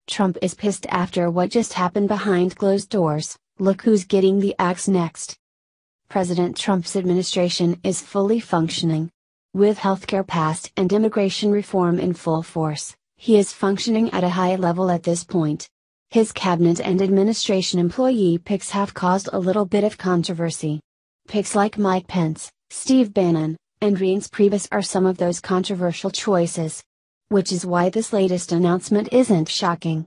Trump is pissed after what just happened behind closed doors. Look who's getting the axe next. President Trump's administration is fully functioning. With healthcare passed and immigration reform in full force, he is functioning at a high level at this point. His cabinet and administration employee picks have caused a little bit of controversy. Picks like Mike Pence, Steve Bannon, and Reince Priebus are some of those controversial choices. Which is why this latest announcement isn't shocking.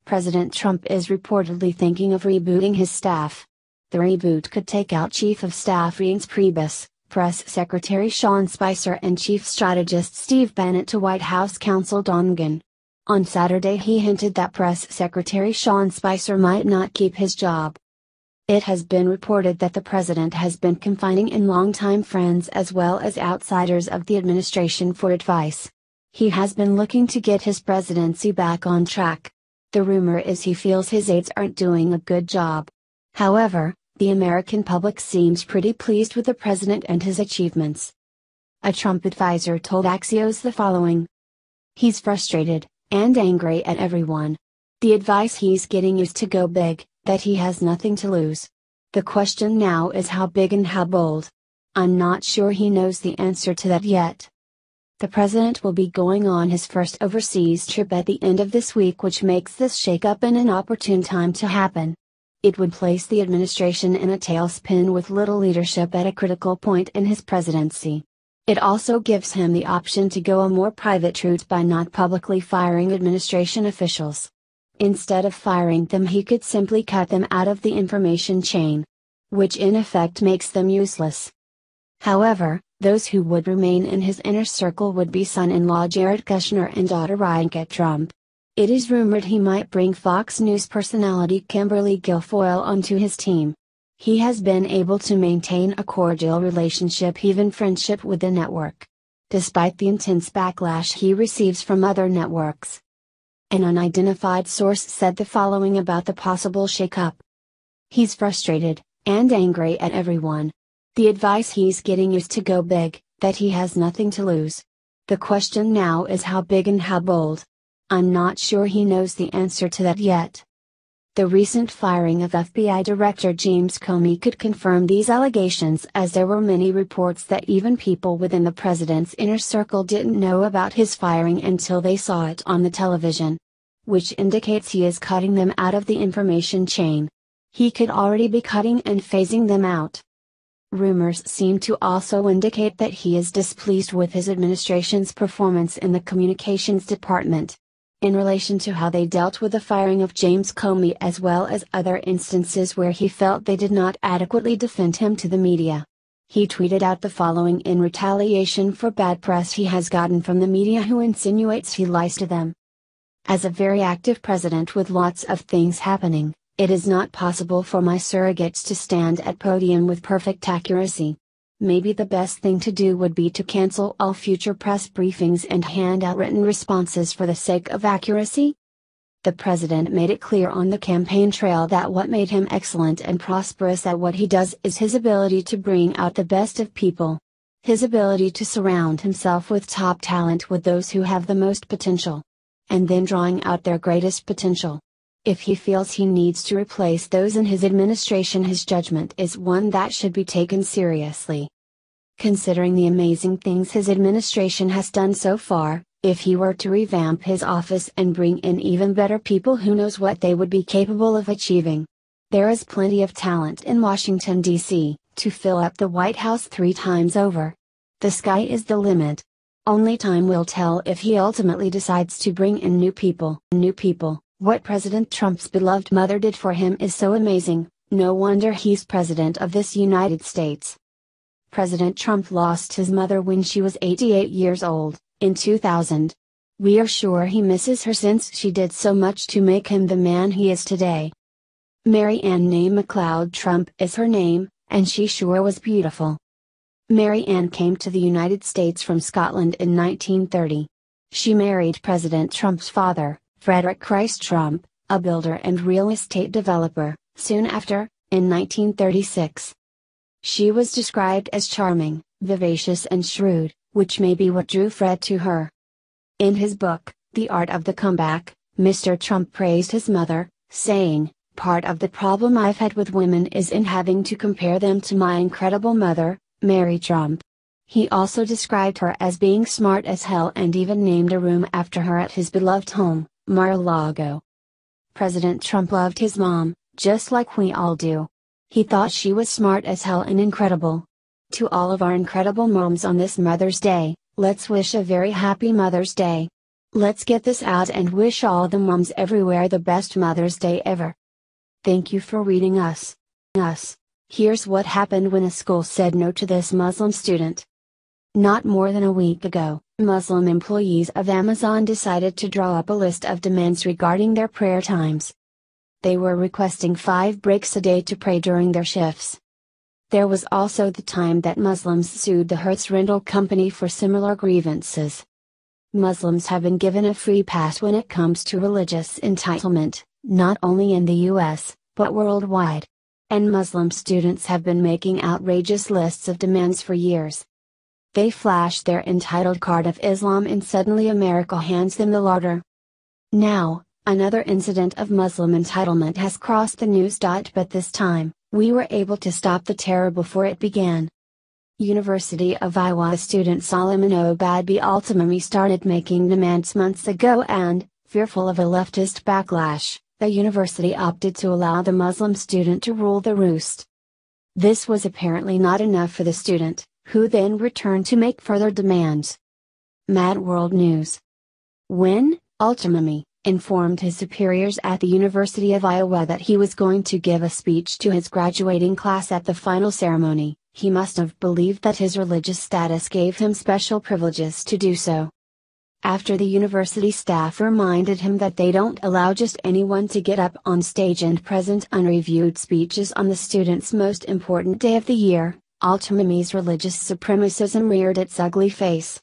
President Trump is reportedly thinking of rebooting his staff. The reboot could take out Chief of Staff Reince Priebus, Press Secretary Sean Spicer and Chief Strategist Steve Bannon to White House counsel Don Gunn. On Saturday he hinted that Press Secretary Sean Spicer might not keep his job. It has been reported that the president has been confiding in longtime friends as well as outsiders of the administration for advice. He has been looking to get his presidency back on track. The rumor is he feels his aides aren't doing a good job. However, the American public seems pretty pleased with the president and his achievements. A Trump advisor told Axios the following. He's frustrated, and angry at everyone. The advice he's getting is to go big, that he has nothing to lose. The question now is how big and how bold. I'm not sure he knows the answer to that yet. The president will be going on his first overseas trip at the end of this week, which makes this shakeup an opportune time to happen. It would place the administration in a tailspin with little leadership at a critical point in his presidency. It also gives him the option to go a more private route by not publicly firing administration officials. Instead of firing them, he could simply cut them out of the information chain, which in effect makes them useless. However, those who would remain in his inner circle would be son-in-law Jared Kushner and daughter Ivanka Trump. It is rumored he might bring Fox News personality Kimberly Guilfoyle onto his team. He has been able to maintain a cordial relationship, even friendship, with the network, despite the intense backlash he receives from other networks. An unidentified source said the following about the possible shakeup. He's frustrated, and angry at everyone. The advice he's getting is to go big, that he has nothing to lose. The question now is how big and how bold. I'm not sure he knows the answer to that yet. The recent firing of FBI Director James Comey could confirm these allegations, as there were many reports that even people within the president's inner circle didn't know about his firing until they saw it on the television. Which indicates he is cutting them out of the information chain. He could already be cutting and phasing them out. Rumors seem to also indicate that he is displeased with his administration's performance in the communications department, in relation to how they dealt with the firing of James Comey, as well as other instances where he felt they did not adequately defend him to the media. He tweeted out the following in retaliation for bad press he has gotten from the media, who insinuates he lies to them. As a very active president with lots of things happening, it is not possible for my surrogates to stand at podium with perfect accuracy. Maybe the best thing to do would be to cancel all future press briefings and hand out written responses for the sake of accuracy. The president made it clear on the campaign trail that what made him excellent and prosperous at what he does is his ability to bring out the best of people. His ability to surround himself with top talent, with those who have the most potential. And then drawing out their greatest potential. If he feels he needs to replace those in his administration, his judgment is one that should be taken seriously. Considering the amazing things his administration has done so far, if he were to revamp his office and bring in even better people, who knows what they would be capable of achieving. There is plenty of talent in Washington, D.C., to fill up the White House 3 times over. The sky is the limit. Only time will tell if he ultimately decides to bring in new people. What President Trump's beloved mother did for him is so amazing, no wonder he's president of this United States. President Trump lost his mother when she was 88 years old, in 2000. We are sure he misses her, since she did so much to make him the man he is today. Mary Ann McLeod Trump is her name, and she sure was beautiful. Mary Ann came to the United States from Scotland in 1930. She married President Trump's father, Frederick Christ Trump, a builder and real estate developer, soon after, in 1936. She was described as charming, vivacious and shrewd, which may be what drew Fred to her. In his book, The Art of the Comeback, Mr. Trump praised his mother, saying, "Part of the problem I've had with women is in having to compare them to my incredible mother, Mary Trump." He also described her as being smart as hell and even named a room after her at his beloved home, Mar-a-Lago. President Trump loved his mom, just like we all do. He thought she was smart as hell and incredible. To all of our incredible moms on this Mother's Day, let's wish a very happy Mother's Day. Let's get this out and wish all the moms everywhere the best Mother's Day ever. Thank you for reading us. Here's what happened when a school said no to this Muslim student. Not more than a week ago, Muslim employees of Amazon decided to draw up a list of demands regarding their prayer times. They were requesting 5 breaks a day to pray during their shifts. There was also the time that Muslims sued the Hertz rental company for similar grievances. Muslims have been given a free pass when it comes to religious entitlement, not only in the U.S., but worldwide. And Muslim students have been making outrageous lists of demands for years. They flash their entitled card of Islam and suddenly America hands them the larder. Now, another incident of Muslim entitlement has crossed the news. But this time, we were able to stop the terror before it began. University of U.S.A student Solomon Obadbi Altamimi started making demands months ago and, fearful of a leftist backlash, the university opted to allow the Muslim student to rule the roost. This was apparently not enough for the student, who then returned to make further demands. Mad World News. When Altamimi informed his superiors at the University of Iowa that he was going to give a speech to his graduating class at the final ceremony, he must have believed that his religious status gave him special privileges to do so. After the university staff reminded him that they don't allow just anyone to get up on stage and present unreviewed speeches on the student's most important day of the year, Altamimi's religious supremacism reared its ugly face.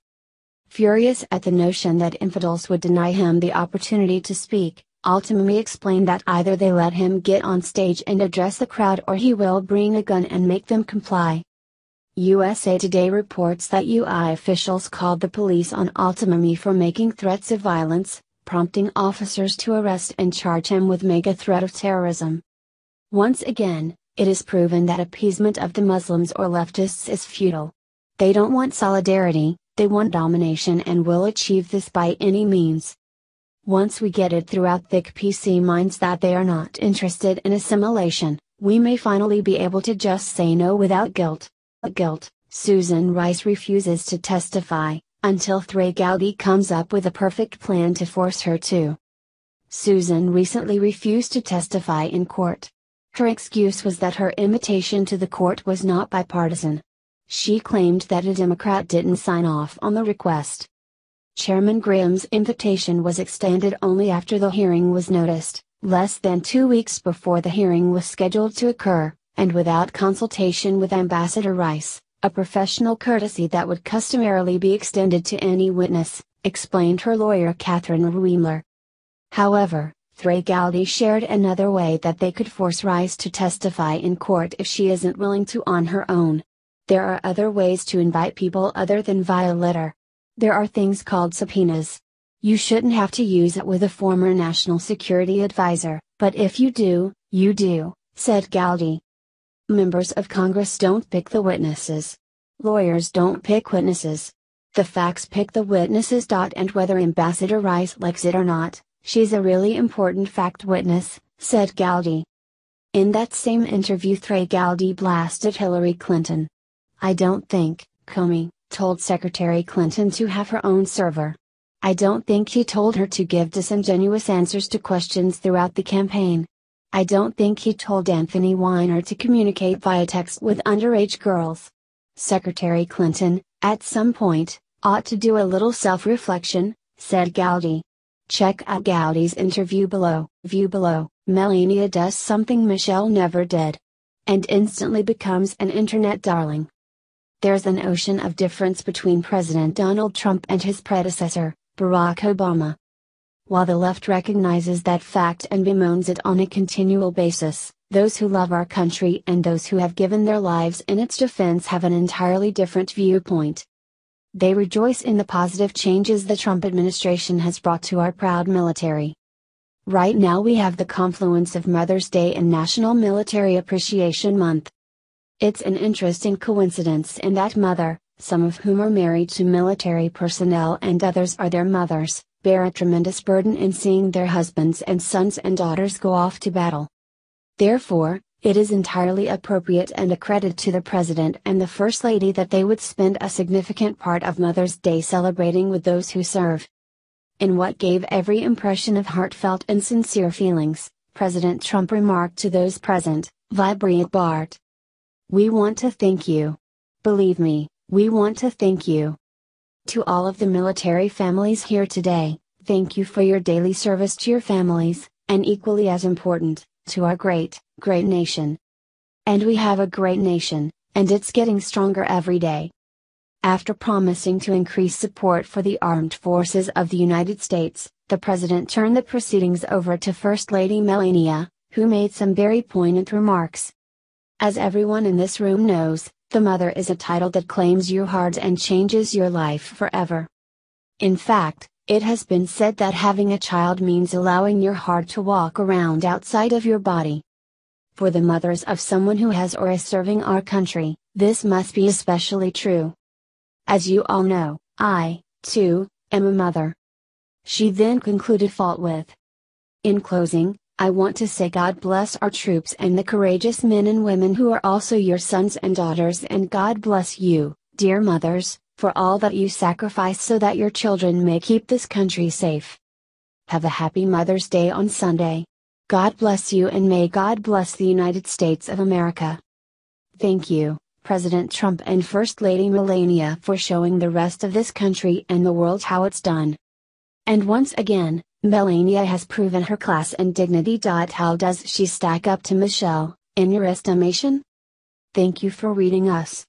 Furious at the notion that infidels would deny him the opportunity to speak, Altamimi explained that either they let him get on stage and address the crowd or he will bring a gun and make them comply. USA Today reports that UI officials called the police on Altamimi for making threats of violence, prompting officers to arrest and charge him with mega threat of terrorism. Once again, it is proven that appeasement of the Muslims or leftists is futile. They don't want solidarity, they want domination and will achieve this by any means. Once we get it throughout thick PC minds that they are not interested in assimilation, we may finally be able to just say no without guilt. Susan Rice refuses to testify, until Trey Gowdy comes up with a perfect plan to force her to. Susan recently refused to testify in court. Her excuse was that her invitation to the court was not bipartisan. She claimed that a Democrat didn't sign off on the request. Chairman Graham's invitation was extended only after the hearing was noticed, less than 2 weeks before the hearing was scheduled to occur, and without consultation with Ambassador Rice, a professional courtesy that would customarily be extended to any witness, explained her lawyer Catherine Ruemler. However, Trey Gowdy shared another way that they could force Rice to testify in court if she isn't willing to on her own. There are other ways to invite people other than via letter. There are things called subpoenas. You shouldn't have to use it with a former national security advisor, but if you do, you do, said Gowdy. Members of Congress don't pick the witnesses. Lawyers don't pick witnesses. The facts pick the witnesses. And whether Ambassador Rice likes it or not, she's a really important fact witness, said Gowdy. In that same interview, Trey Gowdy blasted Hillary Clinton. "I don't think Comey told Secretary Clinton to have her own server. I don't think he told her to give disingenuous answers to questions throughout the campaign. I don't think he told Anthony Weiner to communicate via text with underage girls. Secretary Clinton, at some point, ought to do a little self-reflection," said Gowdy. Check out Gowdy's interview below. View below. Melania does something Michelle never did. And instantly becomes an internet darling. There's an ocean of difference between President Donald Trump and his predecessor, Barack Obama. While the left recognizes that fact and bemoans it on a continual basis, those who love our country and those who have given their lives in its defense have an entirely different viewpoint. They rejoice in the positive changes the Trump administration has brought to our proud military. Right now we have the confluence of Mother's Day and National Military Appreciation Month. It's an interesting coincidence in that mother, some of whom are married to military personnel and others are their mothers, bear a tremendous burden in seeing their husbands and sons and daughters go off to battle. Therefore, it is entirely appropriate and a credit to the President and the First Lady that they would spend a significant part of Mother's Day celebrating with those who serve. In what gave every impression of heartfelt and sincere feelings, President Trump remarked to those present, "Vibrate Bart. We want to thank you. Believe me, we want to thank you." To all of the military families here today, thank you for your daily service to your families, and equally as important, to our great, great nation. And we have a great nation, and it's getting stronger every day. After promising to increase support for the armed forces of the United States, the President turned the proceedings over to First Lady Melania, who made some very poignant remarks. As everyone in this room knows, the mother is a title that claims your heart and changes your life forever. In fact, it has been said that having a child means allowing your heart to walk around outside of your body. For the mothers of someone who has or is serving our country, this must be especially true. As you all know, I, too, am a mother. She then concluded with. In closing, I want to say God bless our troops and the courageous men and women who are also your sons and daughters, and God bless you, dear mothers, for all that you sacrifice so that your children may keep this country safe. Have a happy Mother's Day on Sunday. God bless you and may God bless the United States of America. Thank you, President Trump and First Lady Melania, for showing the rest of this country and the world how it's done. And once again, Melania has proven her class and dignity. How does she stack up to Michelle, in your estimation? Thank you for reading us.